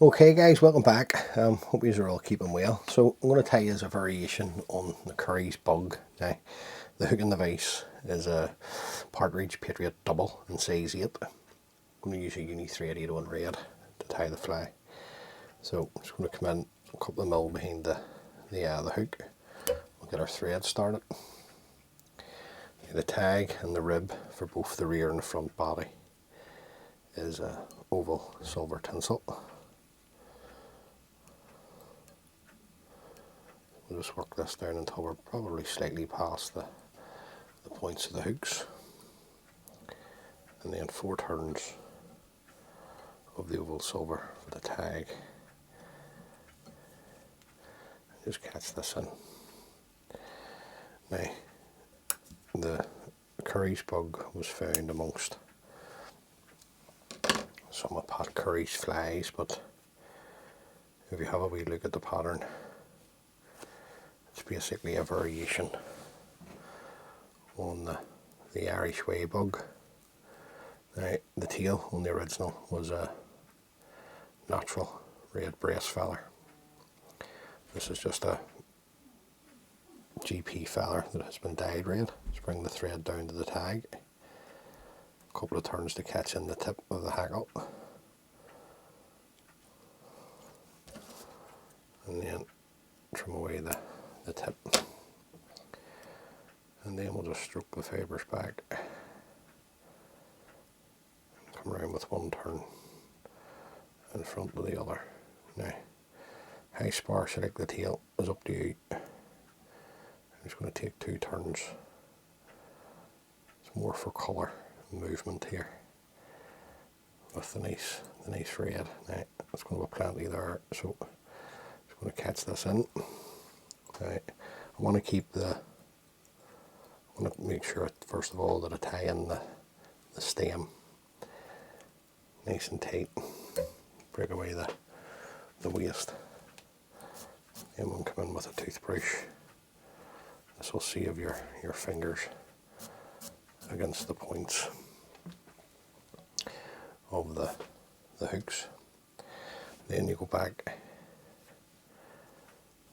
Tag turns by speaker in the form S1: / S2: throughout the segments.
S1: Okay guys, welcome back. Hope you are all keeping well. So I'm going to tell you as a variation on the Curry's bug. Now, the hook in the vise is a Partridge Patriot double in size 8. I'm going to use a uni thread 801 red to tie the fly. So I'm just going to come in a couple of mil behind the hook. We'll get our thread started. The tag and the rib for both the rear and the front body is a oval silver tinsel. We'll just work this down until we're probably slightly past the points of the hooks, and then 4 turns of the oval silver for the tag. Just catch this in. Now, the Curry's bug was found amongst some of Pat Curry's flies, but if you have a wee look at the pattern, it's basically a variation on the Irish way bug. Now, the tail on the original was a natural red breast feather. This is just a GP feather that has been dyed red. Just bring the thread down to the tag. A couple of turns to catch in the tip of the hackle. And then trim away the tip. And then we'll just stroke the fibres back. Come around with one turn in front of the other. Now, how sparse you like the tail is up to you. I'm just going to take 2 turns. It's more for colour and movement here with the nice red. Now, it's going to be plenty there, so I'm just going to catch this in. Right. I want to make sure first of all that I tie in the stem nice and tight. Break away the waste. Then we'll come in with a toothbrush. This will save your fingers against the points of the hooks. Then you go back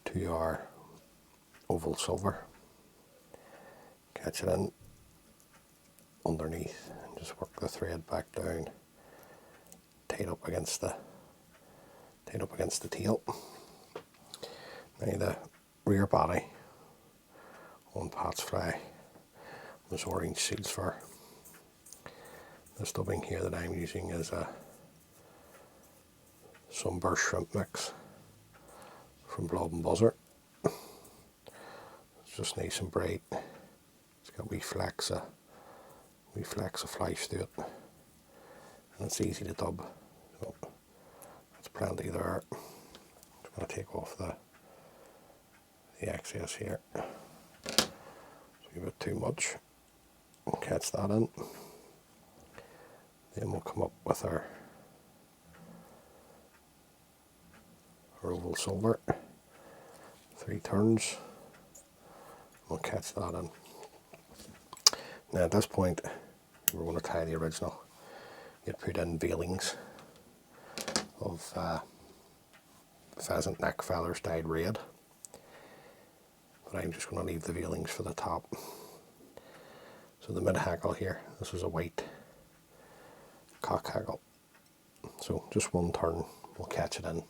S1: to our oval silver, catch it in underneath, and just work the thread back down, tight up against the tail. Now the rear body on Pat's fly was orange seals fur. The stubbing here that I'm using is a Sunburst shrimp mix from Blob and Buzzard. It's just nice and bright. It's got wee flecks of flesh to it, and it's easy to dub. So that's plenty there. Just going to take off the excess here. It's a bit too much. We'll catch that in. Then we'll come up with our oval silver. 3 turns. We'll catch that in. Now at this point, we're going to tie the original. You'd put in veilings of pheasant neck feathers dyed red. But I'm just going to leave the veilings for the top. So the mid hackle here, this is a white cock hackle. So just 1 turn will catch it in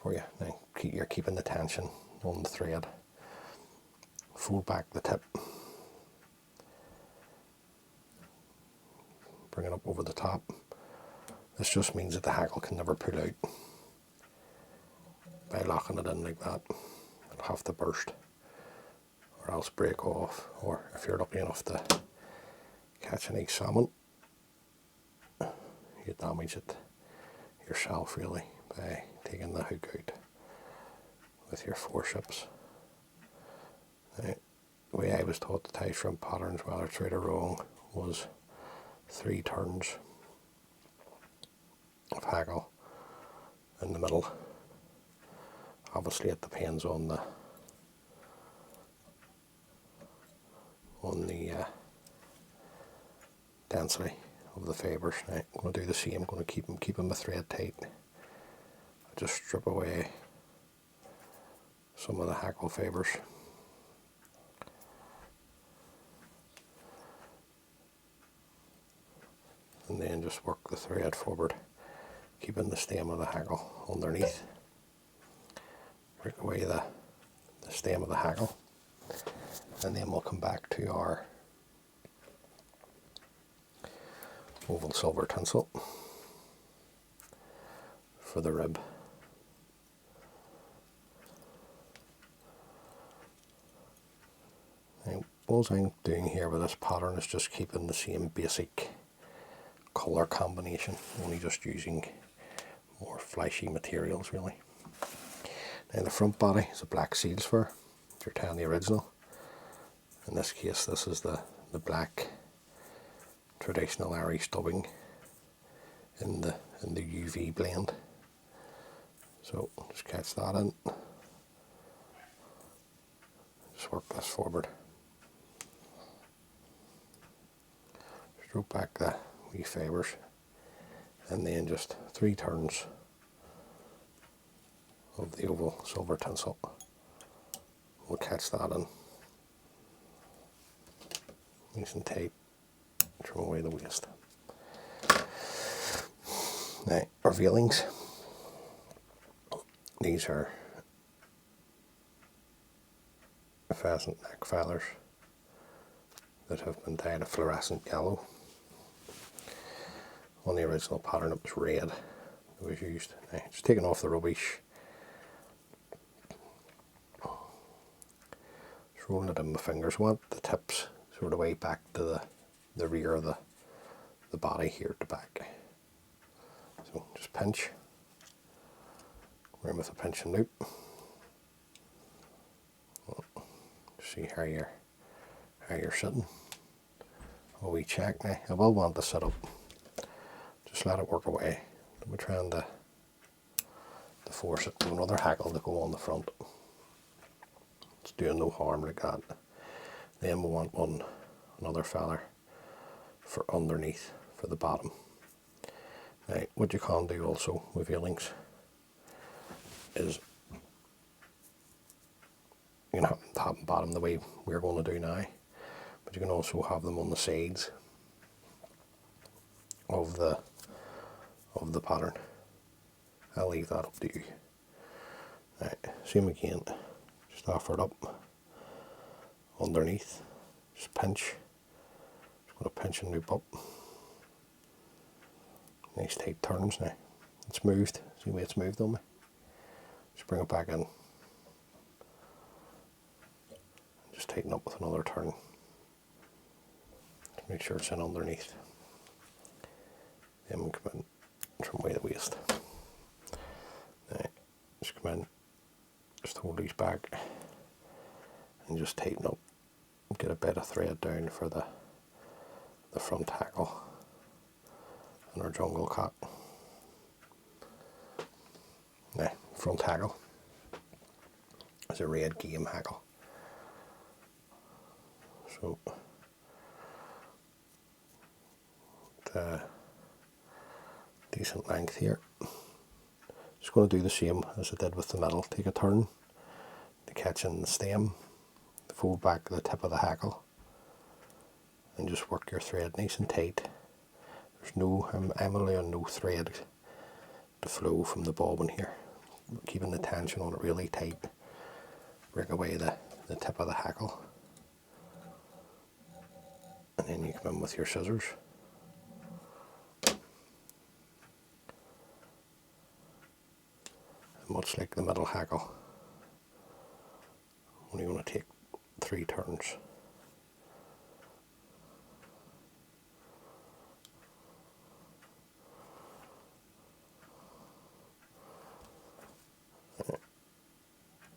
S1: for you. Now you're keeping the tension on the thread. Fold back the tip. Bring it up over the top. This just means that the hackle can never pull out. By locking it in like that, it'll have to burst or else break off, or if you're lucky enough to catch an nice salmon, you damage it yourself really by taking the hook out with your forceps. Now, the way I was taught to tie shrimp patterns, whether it's right or wrong, was 3 turns of hackle in the middle. Obviously it depends on the density of the fibres. Now, I'm going to do the same. I'm going to keep my thread tight just strip away some of the hackle fibres. And then just work the thread forward, keeping the stem of the hackle underneath. Break away the stem of the hackle, and then we'll come back to our oval silver tinsel for the rib. Now, what I'm doing here with this pattern is just keeping the same basic colour combination, only just using more flashy materials really. Now the front body is a black seal's fur, if you're tying the original. In this case this is the black traditional Irish dubbing in the UV blend. So just catch that in. Just work this forward. Stroke back the wee fibres, and then just 3 turns of the oval silver tinsel. We'll catch that in. Nice and tight. Trim away the waste. Now, our veilings. These are pheasant neck feathers that have been dyed a fluorescent yellow. On the original pattern it was red that was used. Now, just taking off the rubbish, just rolling it in my fingers. I want the tips sort of way back to the rear of the body here at the back. So just pinch, around with a pinching loop. See how you're sitting. A wee check now. I will want to sit up. Just let it work away. We're trying to force it with another hackle to go on the front. It's doing no harm like that. Then we want another feather for underneath, for the bottom. Now, what you can do also with veilings is you can have them top and bottom the way we're going to do now, but you can also have them on the sides of the pattern. I'll leave that up to you. Right, same again, just offer it up underneath, just pinch, just going to pinch and loop up. Nice tight turns now. It's moved, see the way it's moved on me? Just bring it back in. Just tighten up with another turn. Make sure it's in underneath. Then we come in from away the waist. Now, just come in, just hold these back and just tighten up. Get a bit of thread down for the front hackle and our jungle cut. Now, front hackle is a red game hackle. So decent length here. Just going to do the same as I did with the middle. Take a turn to catch in the stem, fold back the tip of the hackle, and just work your thread nice and tight. There's no, I'm allowing no thread to flow from the bobbin here. Keeping the tension on it really tight. Break away the tip of the hackle. And then you come in with your scissors. And much like the middle hackle, only going to take 3 turns.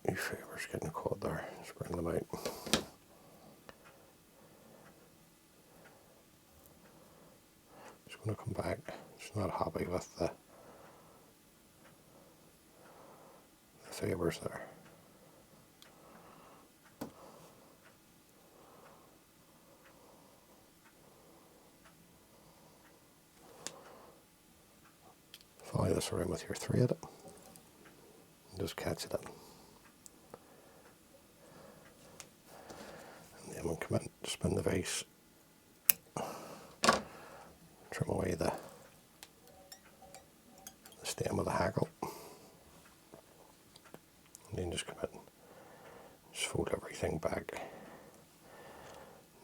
S1: These fibres getting caught there, just bring them out. Just going to come back, just not happy with the fibres there. Follow this around with your thread. just catch it in. And then we'll come in, spin the vise, trim away the stem of the hackle, and then just come in, just fold everything back.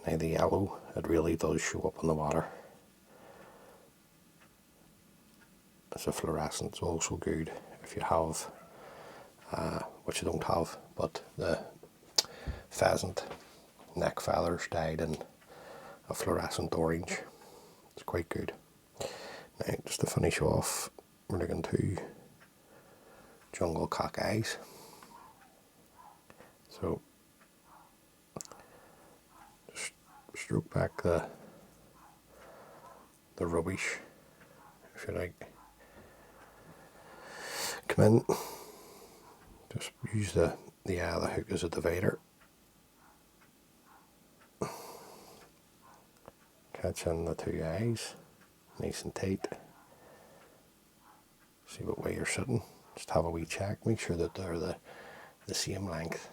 S1: Now the yellow, it really does show up in the water. It's a fluorescent, it's also good if you have, which you don't have, but the pheasant neck feathers dyed in a fluorescent orange. It's quite good. Now, just to finish off, we're looking to jungle cock eyes. So, just stroke back the rubbish, if you like. Come in, just use the hook as a divider. Catch in the two eyes, nice and tight. See what way you're sitting. Just have a wee check. Make sure that they're the same length.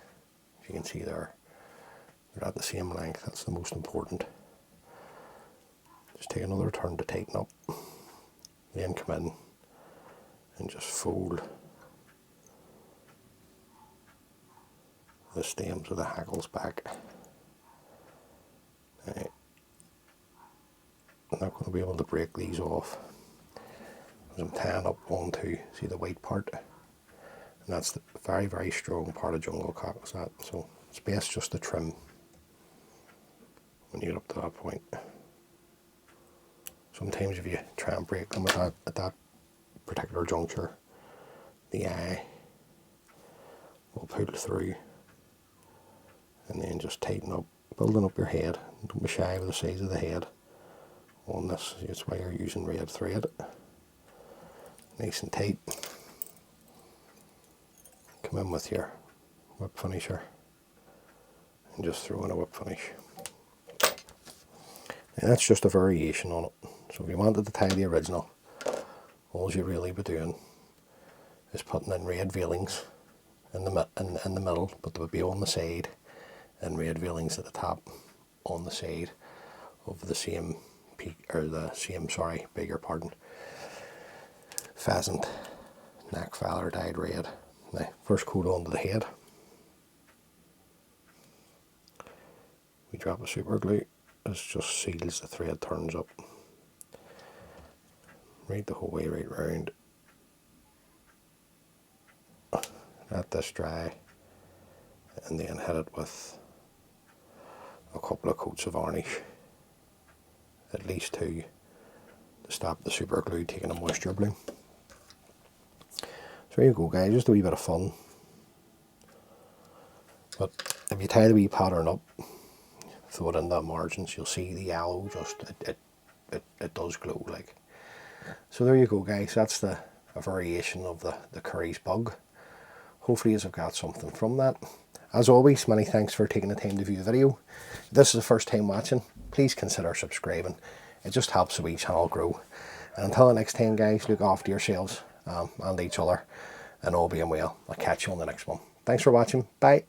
S1: As you can see they're at the same length. That's the most important. Just take another turn to tighten up. Then come in and just fold the stems of the hackles back. Right. I'm not going to be able to break these off because I'm tying up onto, see the white part, and that's the very, very strong part of jungle cock. So it's best just to trim when you get up to that point. Sometimes if you try and break them at that particular juncture, the eye will pull through, and then just tighten up, building up your head. Don't be shy with the size of the head on this. That's why you're using red thread. Nice and tight. Come in with your whip finisher and just throw in a whip finish. And that's just a variation on it. So if you wanted to tie the original, all you really be doing is putting in red veilings in the middle, but they would be on the side, and red veilings at the top on the side of the same peak, or the same, sorry, beg your pardon, pheasant neck feather dyed red. Now, first coat onto the head. We drop a super glue. This just seals the thread, turns up. Right the whole way right round. Let this dry, and then hit it with a couple of coats of varnish, at least 2, to stop the super glue taking a moisture bloom. So there you go, guys, just a wee bit of fun. But if you tie the wee pattern up, throw it in the margins, you'll see the yellow just it does glow like. So there you go, guys, that's a variation of the Curry's bug. Hopefully you've got something from that. As always, many thanks for taking the time to view the video. If this is the first time watching, please consider subscribing. It just helps the wee channel grow. And until the next time, guys, look after yourselves and each other, and all being well. I'll catch you on the next one. Thanks for watching. Bye.